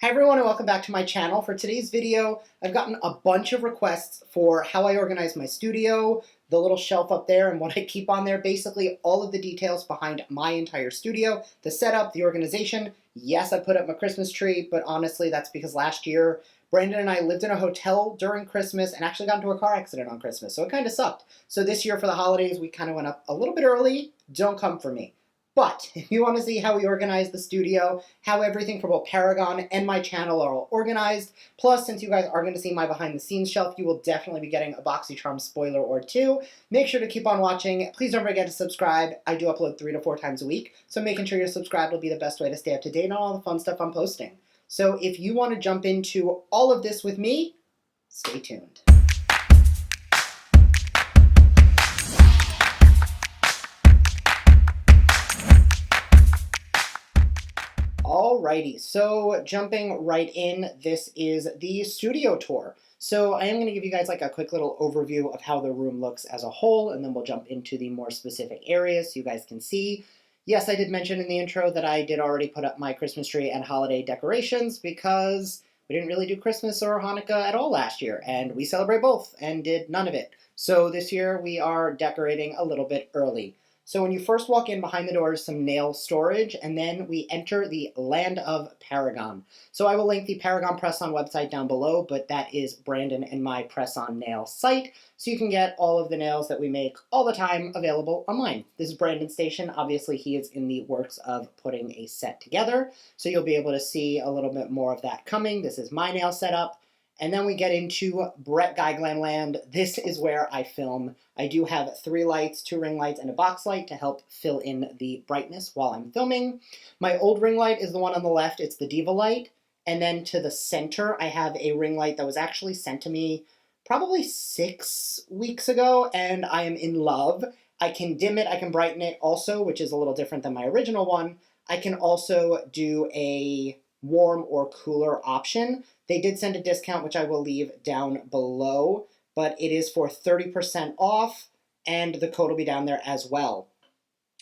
Hi everyone and welcome back to my channel. For today's video, I've gotten a bunch of requests for how I organize my studio, the little shelf up there and what I keep on there, basically all of the details behind my entire studio, the setup, the organization. Yes, I put up my Christmas tree, but honestly that's because last year Brandon and I lived in a hotel during Christmas and actually got into a car accident on Christmas, so it kind of sucked. So this year for the holidays, we kind of went up a little bit early. Don't come for me. But if you want to see how we organize the studio, how everything for both Paragon and my channel are all organized, plus since you guys are going to see my behind the scenes shelf, you will definitely be getting a BoxyCharm spoiler or two. Make sure to keep on watching. Please don't forget to subscribe. I do upload 3 to 4 times a week, so making sure you're subscribed will be the best way to stay up to date on all the fun stuff I'm posting. So if you want to jump into all of this with me, stay tuned. Alrighty, so jumping right in, this is the studio tour. So I am going to give you guys like a quick little overview of how the room looks as a whole, and then we'll jump into the more specific areas so you guys can see. Yes, I did mention in the intro that I did already put up my Christmas tree and holiday decorations because we didn't really do Christmas or Hanukkah at all last year, and we celebrate both and did none of it. So this year we are decorating a little bit early. So when you first walk in, behind the door is some nail storage, and then we enter the land of Paragon. So I will link the ParagonPressOn website down below, but that is Brandon and my press-on nail site, so you can get all of the nails that we make all the time available online. This is Brandon's station. Obviously, he is in the works of putting a set together, so you'll be able to see a little bit more of that coming. This is my nail setup. And then we get into Brett Guy Glam land. This is where I film. I do have 3 lights, 2 ring lights, and a box light to help fill in the brightness while I'm filming. My old ring light is the one on the left. It's the Diva light. And then to the center, I have a ring light that was actually sent to me probably 6 weeks ago, and I am in love. I can dim it, I can brighten it also, which is a little different than my original one. I can also do a warm or cooler option. They did send a discount, which I will leave down below, but it is for 30% off, and the code will be down there as well.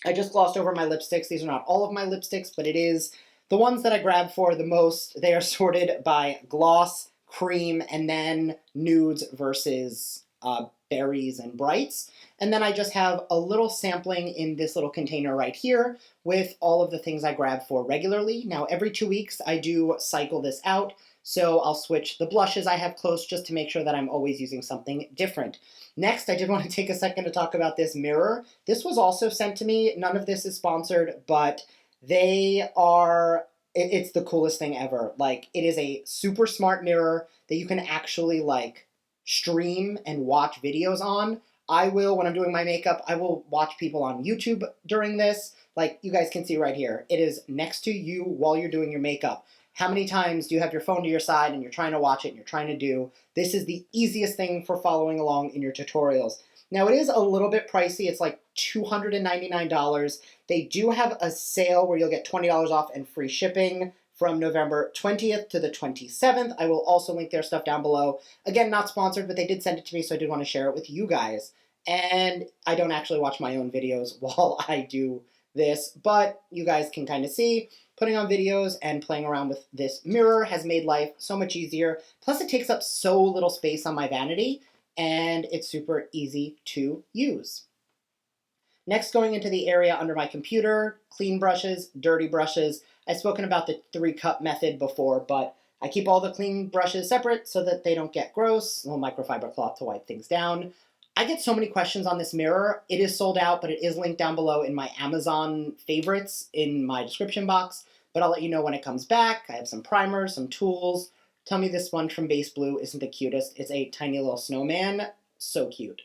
I just glossed over my lipsticks. These are not all of my lipsticks, but it is the ones that I grab for the most. They are sorted by gloss, cream, and then nudes versus berries and brights. And then I just have a little sampling in this little container right here with all of the things I grab for regularly. Now, every 2 weeks, I do cycle this out. So I'll switch the blushes I have close just to make sure that I'm always using something different. Next, I did want to take a second to talk about this mirror. This was also sent to me. None of this is sponsored, but it's the coolest thing ever. Like, it is a super smart mirror that you can actually like stream and watch videos on. I will, when I'm doing my makeup, I will watch people on YouTube during this. Like, you guys can see right here. It is next to you while you're doing your makeup. How many times do you have your phone to your side and you're trying to watch it and you're trying to do? This is the easiest thing for following along in your tutorials. Now, it is a little bit pricey. It's like $299. They do have a sale where you'll get $20 off and free shipping from November 20th to the 27th. I will also link their stuff down below. Again, not sponsored, but they did send it to me, so I did want to share it with you guys. And I don't actually watch my own videos while I do this, but you guys can kind of see putting on videos and playing around with this mirror has made life so much easier. Plus, it takes up so little space on my vanity, and it's super easy to use. Next, going into the area under my computer, clean brushes, dirty brushes. I've spoken about the 3-cup method before, but I keep all the clean brushes separate so that they don't get gross. A little microfiber cloth to wipe things down. I get so many questions on this mirror. It is sold out, but it is linked down below in my Amazon favorites in my description box. But I'll let you know when it comes back. I have some primers, some tools. Tell me this sponge from Base Blue isn't the cutest. It's a tiny little snowman. So cute.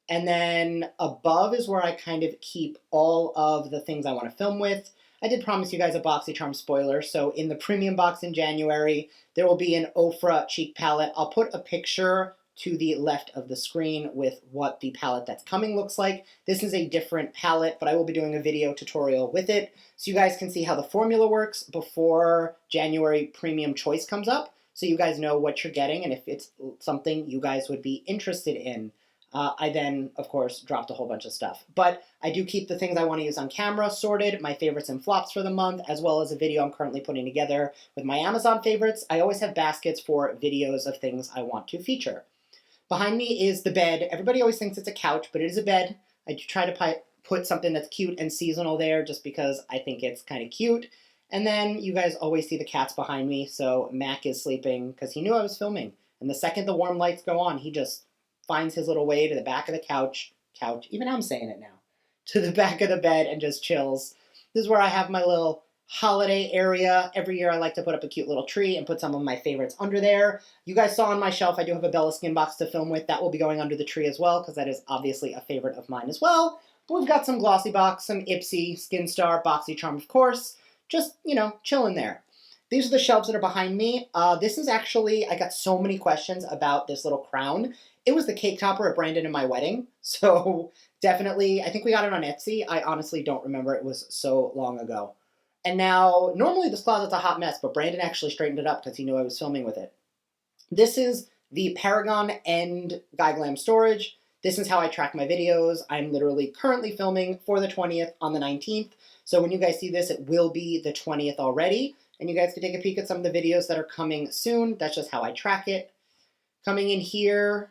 And then above is where I kind of keep all of the things I want to film with. I did promise you guys a BoxyCharm spoiler, so in the premium box in January, there will be an Ofra cheek palette. I'll put a picture to the left of the screen with what the palette that's coming looks like. This is a different palette, but I will be doing a video tutorial with it, so you guys can see how the formula works before January premium choice comes up, so you guys know what you're getting and if it's something you guys would be interested in. I then, of course, dropped a whole bunch of stuff. But I do keep the things I want to use on camera sorted, my favorites and flops for the month, as well as a video I'm currently putting together with my Amazon favorites. I always have baskets for videos of things I want to feature. Behind me is the bed. Everybody always thinks it's a couch, but it is a bed. I try to put something that's cute and seasonal there just because I think it's kind of cute. And then you guys always see the cats behind me, so Mac is sleeping because he knew I was filming. And the second the warm lights go on, he just finds his little way to the back of the couch, even I'm saying it now, to the back of the bed and just chills. This is where I have my little holiday area. Every year I like to put up a cute little tree and put some of my favorites under there. You guys saw on my shelf I do have a Bella Skin box to film with. That will be going under the tree as well because that is obviously a favorite of mine as well. But we've got some Glossy Box, some Ipsy, Skin Star, BoxyCharm of course. Just, you know, chilling there. These are the shelves that are behind me. This is actually, I got so many questions about this little crown. It was the cake topper at Brandon and my wedding. So definitely, I think we got it on Etsy. I honestly don't remember. It was so long ago. And now, normally this closet's a hot mess, but Brandon actually straightened it up because he knew I was filming with it. This is the Paragon and Glam storage. This is how I track my videos. I'm literally currently filming for the 20th on the 19th. So when you guys see this, it will be the 20th already. And you guys can take a peek at some of the videos that are coming soon. That's just how I track it. Coming in here,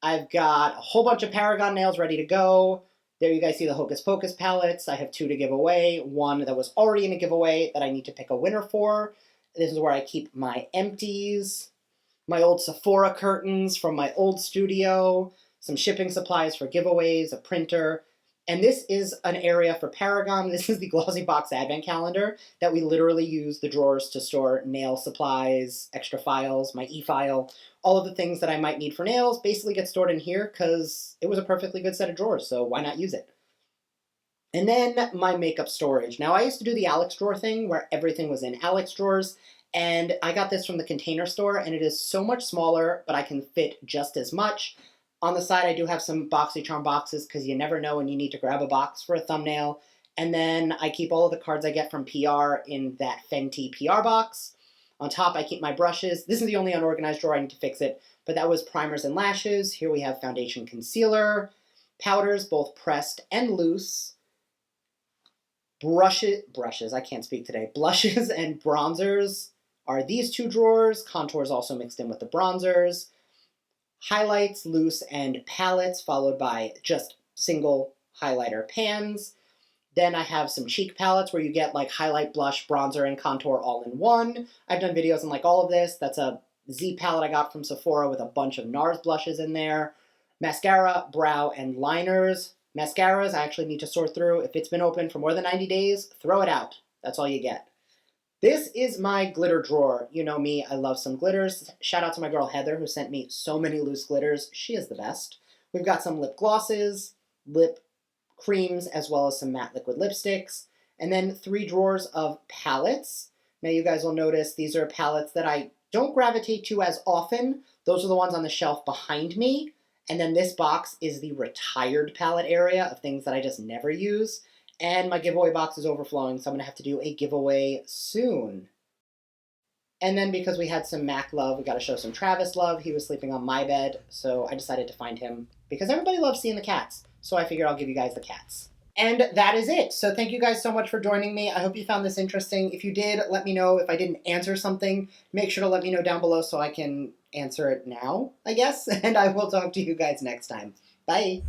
I've got a whole bunch of Paragon nails ready to go. There you guys see the Hocus Pocus palettes. I have 2 to give away. 1 that was already in a giveaway that I need to pick a winner for. This is where I keep my empties, my old Sephora curtains from my old studio, some shipping supplies for giveaways, a printer. And this is an area for Paragon. This is the Glossy Box Advent Calendar that we literally use the drawers to store nail supplies, extra files, my e-file, all of the things that I might need for nails basically get stored in here because it was a perfectly good set of drawers, so why not use it? And then my makeup storage. Now I used to do the Alex drawer thing where everything was in Alex drawers, and I got this from the Container Store, and it is so much smaller, but I can fit just as much. On the side, I do have some BoxyCharm boxes because you never know when you need to grab a box for a thumbnail. And then I keep all of the cards I get from PR in that Fenty PR box. On top, I keep my brushes. This is the only unorganized drawer. I need to fix it. But that was primers and lashes. Here we have foundation concealer, powders, both pressed and loose, brushes, I can't speak today, blushes and bronzers are these 2 drawers. Contours also mixed in with the bronzers. Highlights, loose, and palettes, followed by just single highlighter pans. Then I have some cheek palettes where you get like highlight, blush, bronzer, and contour all in one. I've done videos on like all of this. That's a Z palette I got from Sephora with a bunch of NARS blushes in there. Mascara, brow, and liners. Mascaras I actually need to sort through. If it's been open for more than 90 days, throw it out. That's all you get. This is my glitter drawer. You know me, I love some glitters. Shout out to my girl Heather who sent me so many loose glitters. She is the best. We've got some lip glosses, lip creams, as well as some matte liquid lipsticks. And then 3 drawers of palettes. Now you guys will notice these are palettes that I don't gravitate to as often. Those are the ones on the shelf behind me. And then this box is the retired palette area of things that I just never use. And my giveaway box is overflowing, so I'm going to have to do a giveaway soon. And then because we had some Mac love, we got to show some Travis love. He was sleeping on my bed, so I decided to find him because everybody loves seeing the cats. So I figured I'll give you guys the cats. And that is it. So thank you guys so much for joining me. I hope you found this interesting. If you did, let me know. If I didn't answer something, make sure to let me know down below so I can answer it now, I guess. And I will talk to you guys next time. Bye.